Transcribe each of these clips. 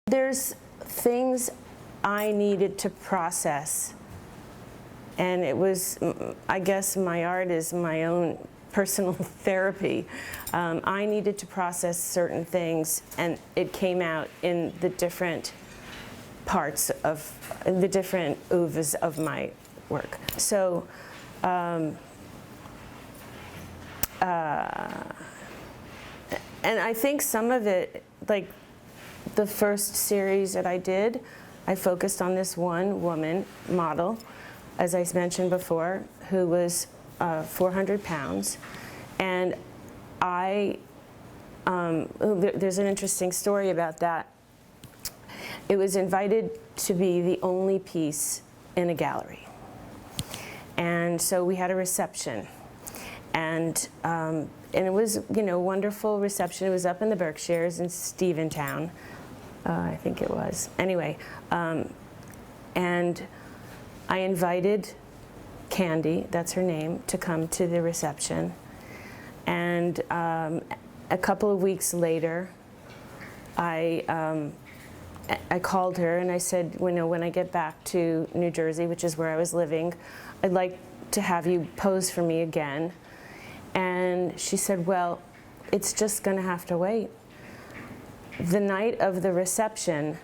There's things I needed to process, and it was, I guess my art is my own personal therapy. I needed to process certain things, and it came out in the different parts of, the different oeuvres of my work. So, and I think some of it, like the first series that I did, I focused on this one woman model, as I mentioned before, who was 400 pounds. And there's an interesting story about that. It was invited to be the only piece in a gallery. And so we had a reception. And it was, you know, wonderful reception. It was up in the Berkshires in Steventown, I think it was. Anyway, and I invited Candy, that's her name, to come to the reception. And a couple of weeks later, I called her and I said, you know, when I get back to New Jersey, which is where I was living, I'd like to have you pose for me again. And she said, well, it's just going to have to wait. The night of the reception,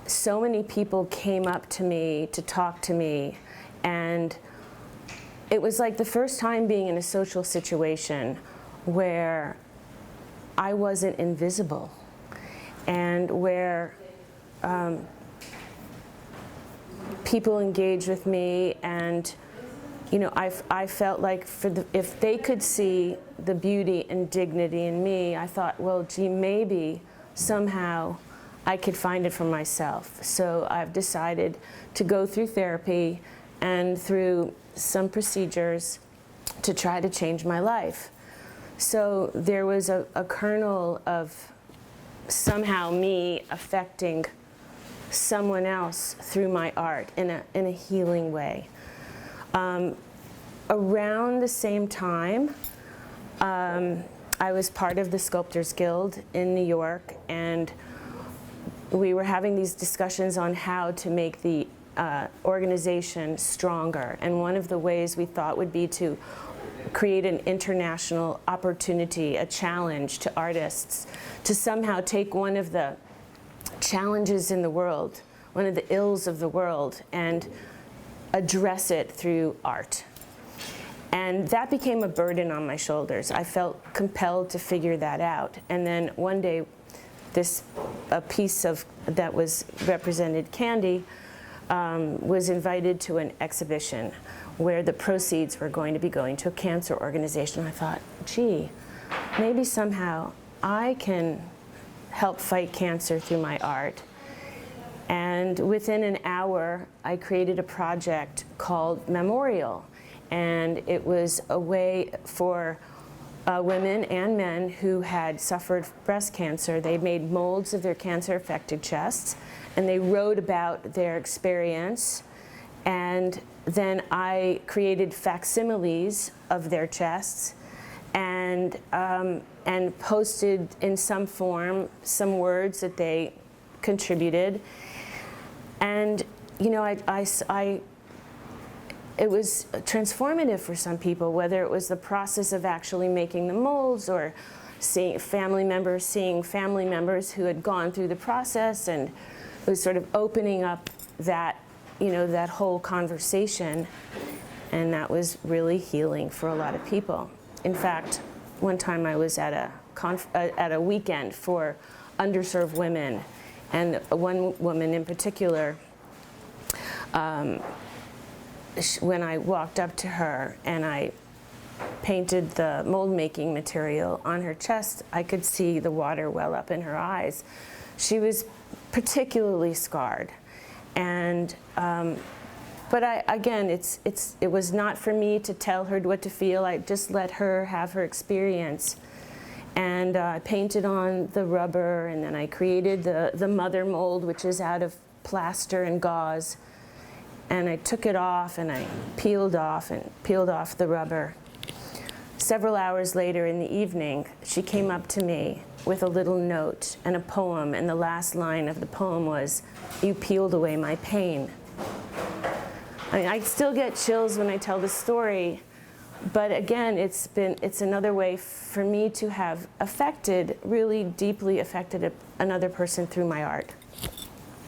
so many people came up to me to talk to me, and it was like the first time being in a social situation where I wasn't invisible, and where people engaged with me, and you know, I felt like if they could see the beauty and dignity in me, I thought, well, gee, maybe somehow I could find it for myself. So I've decided to go through therapy and through some procedures to try to change my life. So there was a kernel of somehow me affecting someone else through my art in a healing way. Around the same time, I was part of the Sculptors Guild in New York, and we were having these discussions on how to make the organization stronger. And one of the ways we thought would be to create an international opportunity, a challenge to artists, to somehow take one of the challenges in the world, one of the ills of the world, and address it through art. And that became a burden on my shoulders. I felt compelled to figure that out. And then one day, a piece that was represented Candy was invited to an exhibition where the proceeds were going to be going to a cancer organization. I thought, gee, maybe somehow I can help fight cancer through my art. And within an hour, I created a project called Memorial. And it was a way for women and men who had suffered breast cancer. They made molds of their cancer-affected chests, and they wrote about their experience. And then I created facsimiles of their chests and posted in some form some words that they contributed. And you know, it was transformative for some people, whether it was the process of actually making the molds, or seeing family members who had gone through the process, and it was sort of opening up that, you know, that whole conversation, and that was really healing for a lot of people. In fact, one time I was at a weekend for underserved women, and one woman in particular, when I walked up to her and I painted the mold making material on her chest, I could see the water well up in her eyes. She was particularly scarred, and but again, it was not for me to tell her what to feel. I just let her have her experience, and I painted on the rubber, and then I created the mother mold, which is out of plaster and gauze. And I took it off, and I peeled off the rubber. Several hours later in the evening, she came up to me with a little note and a poem, and the last line of the poem was, "You peeled away my pain." I mean, I still get chills when I tell the story, but again, it's another way for me to have really deeply affected another person through my art.